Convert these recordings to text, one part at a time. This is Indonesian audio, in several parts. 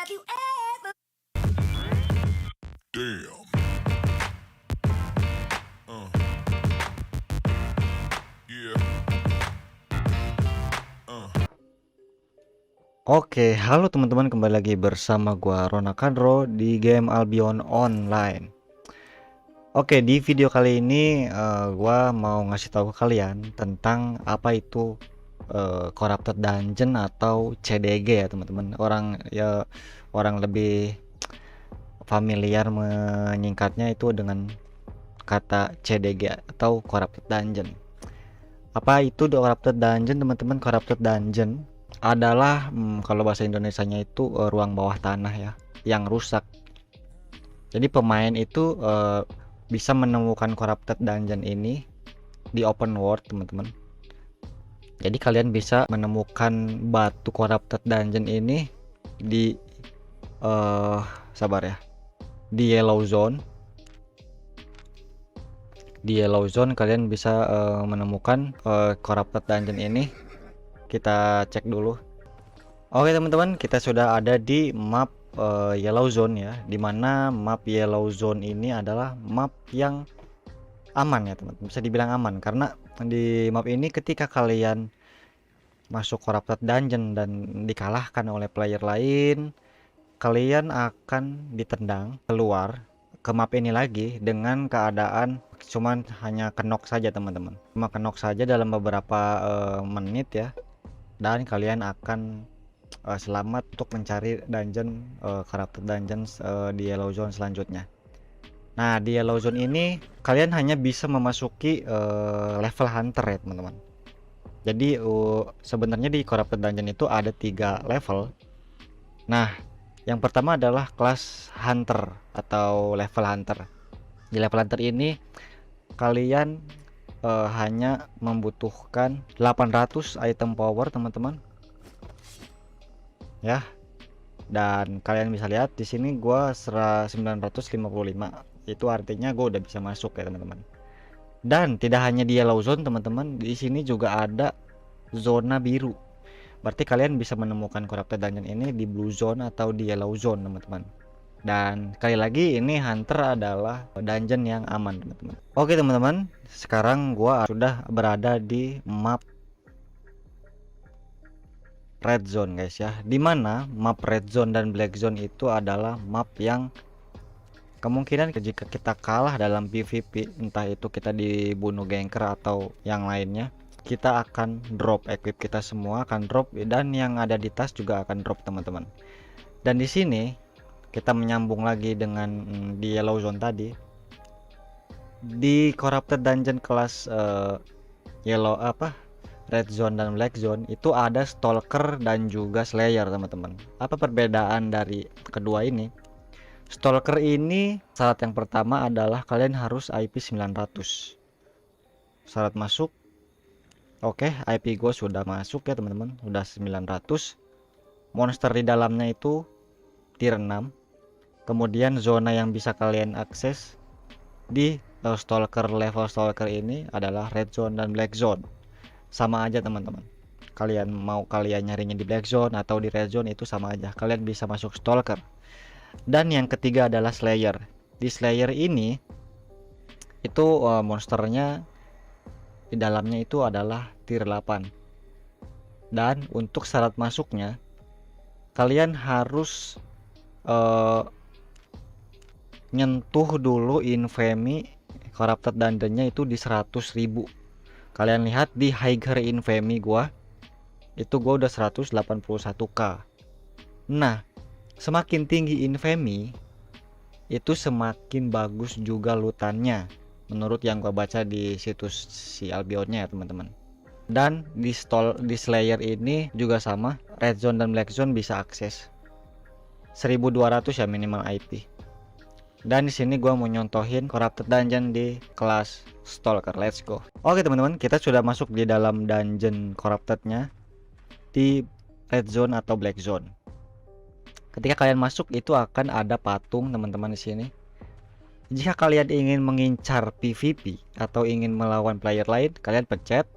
Have you ever? Damn. Yeah. Oke, halo teman-teman, kembali lagi bersama gua Rona Kadro di game Albion Online. Oke, di video kali ini gua mau ngasih tahu ke kalian tentang apa itu Corrupted Dungeon atau CDG ya teman-teman. Orang lebih familiar menyingkatnya itu dengan kata CDG atau Corrupted Dungeon. Apa itu Corrupted Dungeon teman-teman? Corrupted Dungeon adalah kalau bahasa Indonesianya itu ruang bawah tanah ya yang rusak. Jadi pemain itu bisa menemukan corrupted dungeon ini di open world teman-teman. Jadi kalian bisa menemukan batu corrupted dungeon ini di sabar ya, di yellow zone. Di yellow zone kalian bisa menemukan corrupted dungeon ini. Kita cek dulu. Oke teman-teman, kita sudah ada di map yellow zone ya, dimana map yellow zone ini adalah map yang aman ya teman-teman, bisa dibilang aman karena di map ini ketika kalian masuk corrupted dungeon dan dikalahkan oleh player lain, kalian akan ditendang keluar ke map ini lagi dengan keadaan cuman hanya kenok saja teman-teman, cuma kenok saja dalam beberapa menit ya, dan kalian akan selamat untuk mencari dungeon corrupted dungeons di yellow zone selanjutnya. Nah, di yellow zone ini kalian hanya bisa memasuki level hunter ya teman-teman. Jadi sebenarnya di corrupted dungeon itu ada 3 level. Nah, yang pertama adalah kelas hunter atau level hunter. Di level hunter ini kalian hanya membutuhkan 800 item power teman-teman ya, dan kalian bisa lihat di sini gua 955, itu artinya gue udah bisa masuk ya teman-teman. Dan tidak hanya di yellow zone teman-teman, di sini juga ada zona biru, berarti kalian bisa menemukan corrupted dungeon ini di blue zone atau di yellow zone teman-teman. Dan sekali lagi ini hunter adalah dungeon yang aman teman-teman. Oke teman-teman, sekarang gua sudah berada di map red zone guys ya, dimana map red zone dan black zone itu adalah map yang kemungkinan jika kita kalah dalam PvP, entah itu kita dibunuh ganker atau yang lainnya, kita akan drop, equip kita semua akan drop, dan yang ada di tas juga akan drop teman-teman. Dan di sini kita menyambung lagi dengan di yellow zone tadi, di corrupted dungeon kelas red zone dan black zone itu ada stalker dan juga slayer teman-teman. Apa perbedaan dari kedua ini? Stalker ini syarat yang pertama adalah kalian harus IP 900 syarat masuk. Oke, IP gue sudah masuk ya teman-teman, udah 900. Monster di dalamnya itu tier 6. Kemudian zona yang bisa kalian akses di stalker level stalker ini adalah red zone dan black zone. Sama aja teman-teman, kalian mau nyarinya di black zone atau di red zone itu sama aja, kalian bisa masuk stalker. Dan yang ketiga adalah slayer. Di slayer ini itu monsternya di dalamnya itu adalah tier 8. Dan untuk syarat masuknya kalian harus nyentuh dulu infamy corrupted dungeonnya itu di 100.000. Kalian lihat di higher infamy gua itu gua udah 181k. Nah, semakin tinggi infamy itu semakin bagus juga lootannya menurut yang gua baca di situs si Albionnya ya teman-teman. Dan di slayer ini juga sama, red zone dan black zone bisa akses 1200 ya minimal IP. Dan di sini gua mau nyontohin corrupted dungeon di kelas stalker. Let's go. Oke teman-teman, kita sudah masuk di dalam dungeon corruptednya di red zone atau black zone. Ketika kalian masuk itu akan ada patung teman-teman di sini. Jika kalian ingin mengincar PvP atau ingin melawan player lain, kalian pencet.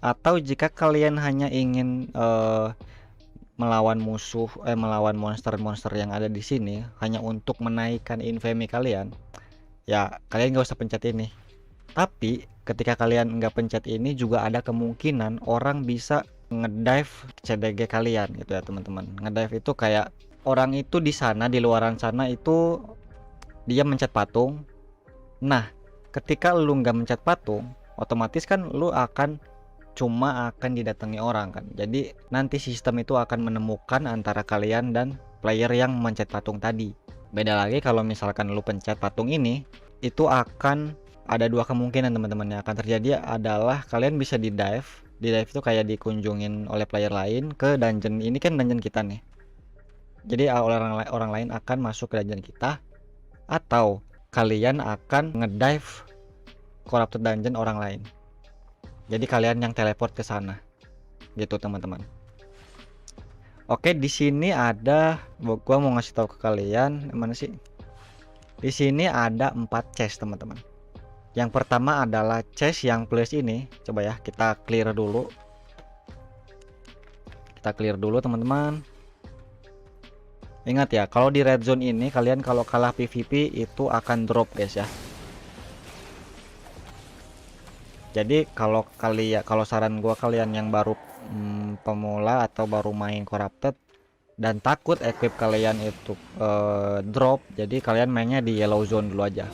Atau jika kalian hanya ingin melawan melawan monster-monster yang ada di sini hanya untuk menaikkan infamy kalian, ya kalian nggak usah pencet ini. Tapi ketika kalian nggak pencet ini juga ada kemungkinan orang bisa ngedive CDG kalian gitu ya teman-teman. Ngedive itu kayak orang itu di sana, di luaran sana itu dia mencet patung. Nah, ketika lu nggak mencet patung, otomatis kan lu akan didatangi orang kan. Jadi nanti sistem itu akan menemukan antara kalian dan player yang mencet patung tadi. Beda lagi kalau misalkan lu pencet patung ini, itu akan ada dua kemungkinan teman-teman yang akan terjadi adalah kalian bisa di dive. Di dive itu kayak dikunjungin oleh player lain ke dungeon. Ini kan dungeon kita nih. Jadi orang lain akan masuk ke dungeon kita, atau kalian akan ngedive corrupted dungeon orang lain. Jadi kalian yang teleport ke sana. Gitu teman-teman. Oke, di sini ada gua mau ngasih tahu ke kalian, mana sih? Di sini ada 4 chest teman-teman. Yang pertama adalah chest yang plus ini. Coba ya, kita clear dulu. Kita clear dulu teman-teman. Ingat ya, kalau di red zone ini kalian kalau kalah PvP itu akan drop guys ya. Jadi kalau saran gua kalian yang baru pemula atau baru main corrupted dan takut equip kalian itu drop, jadi kalian mainnya di yellow zone dulu aja.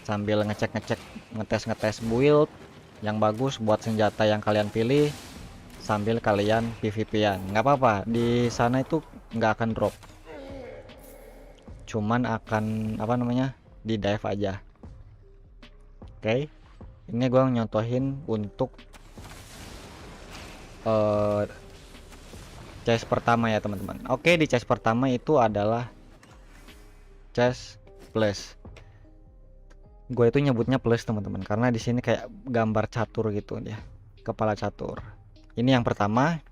Sambil ngetes build yang bagus buat senjata yang kalian pilih, sambil kalian PvP-an. Nggak apa-apa, di sana itu nggak akan drop, cuman akan apa namanya, di dive aja. Oke, ini gua nyontohin untuk chest pertama ya teman-teman. Oke, di chest pertama itu adalah chest plus. Gue itu nyebutnya plus teman-teman karena di sini kayak gambar catur gitu ya, kepala catur. Ini yang pertama.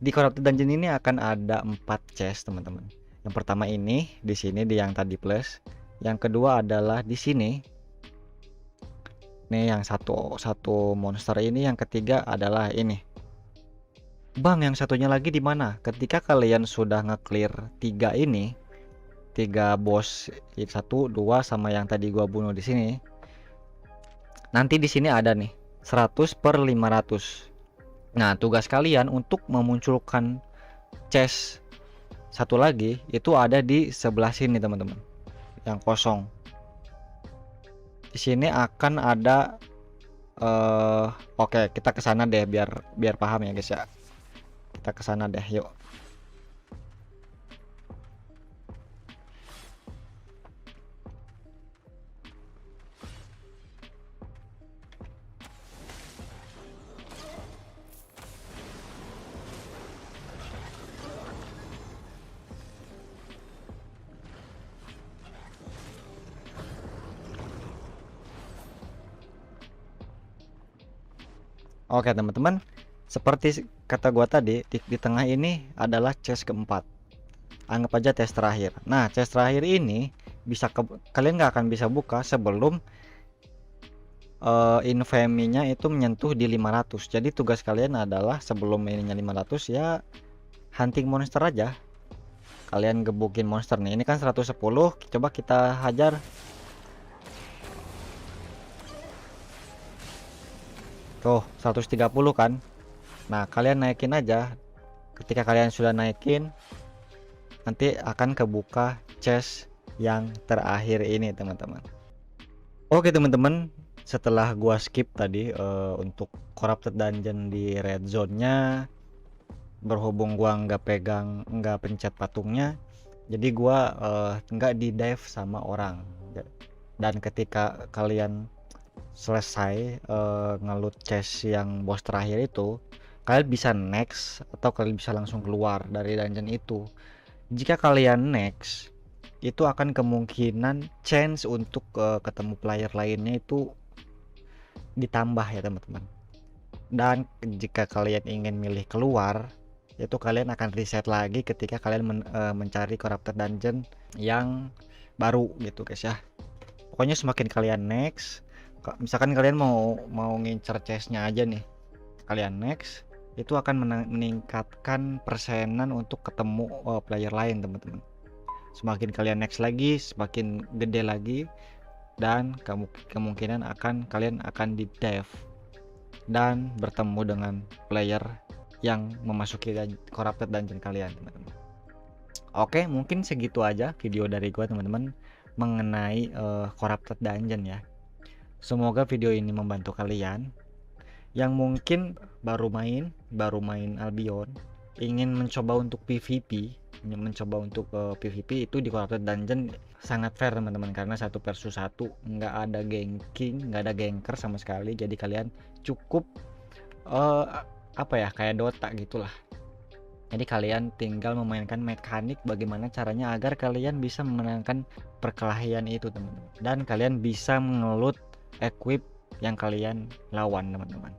Di corrupted dungeon ini akan ada 4 chest teman-teman. Yang pertama ini di sini, di yang tadi plus. Yang kedua adalah di sini. Nih yang satu monster ini. Yang ketiga adalah ini. Bang, yang satunya lagi di mana? Ketika kalian sudah nge-clear 3 ini, 3 bos, 1, 2 sama yang tadi gua bunuh di sini. Nanti di sini ada nih 100/500. Nah, tugas kalian untuk memunculkan chest satu lagi itu ada di sebelah sini teman-teman, yang kosong. Di sini akan ada oke, kita ke sana deh biar paham ya guys ya. Kita ke sana deh, yuk. Oke teman-teman, seperti kata gua tadi, di tengah ini adalah chest keempat. Anggap aja chest terakhir. Nah, chest terakhir ini kalian nggak akan bisa buka sebelum infamy-nya itu menyentuh di 500. Jadi tugas kalian adalah sebelum ininya 500 ya hunting monster aja. Kalian gebukin monster nih. Ini kan 110, coba kita hajar. Tuh 130 kan. Nah, kalian naikin aja. Ketika kalian sudah naikin, nanti akan kebuka chest yang terakhir ini teman-teman. Oke teman-teman, setelah gua skip tadi untuk corrupted dungeon di red zone-nya, berhubung gua nggak pencet patungnya, jadi gua nggak di dive sama orang. Dan ketika kalian selesai ngeloot chest yang bos terakhir itu, kalian bisa next atau kalian bisa langsung keluar dari dungeon itu. Jika kalian next, itu akan kemungkinan chance untuk ketemu player lainnya itu ditambah ya teman-teman. Dan jika kalian ingin milih keluar, itu kalian akan reset lagi ketika kalian mencari corrupted dungeon yang baru gitu guys ya. Pokoknya semakin kalian next, misalkan kalian mau ngincer chestnya aja nih, kalian next, itu akan meningkatkan persenan untuk ketemu player lain teman-teman. Semakin kalian next lagi, semakin gede lagi, dan kemungkinan kalian akan di dive dan bertemu dengan player yang memasuki corrupted dungeon kalian teman-teman. Oke, mungkin segitu aja video dari gua teman-teman mengenai corrupted dungeon ya. Semoga video ini membantu kalian yang mungkin baru main Albion, ingin mencoba untuk PvP, PvP itu di Corrupted Dungeon sangat fair teman-teman, karena 1 versus 1, nggak ada ganking, nggak ada ganker sama sekali. Jadi kalian cukup apa ya, kayak Dota gitulah. Jadi kalian tinggal memainkan mekanik bagaimana caranya agar kalian bisa memenangkan perkelahian itu teman-teman, dan kalian bisa mengelut equip yang kalian lawan teman-teman.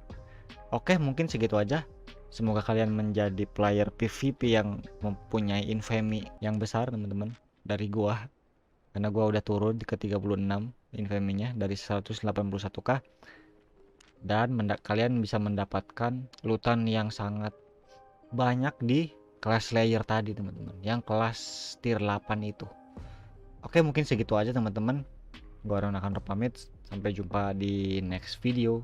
Oke, mungkin segitu aja. Semoga kalian menjadi player PvP yang mempunyai infamy yang besar teman-teman dari gua, karena gua udah turun ke 36 infamy-nya dari 181k, dan kalian bisa mendapatkan lootan yang sangat banyak di kelas layer tadi teman-teman, yang kelas tier 8 itu. Oke, mungkin segitu aja teman-teman. Gua Ron akan pamit, sampai jumpa di next video.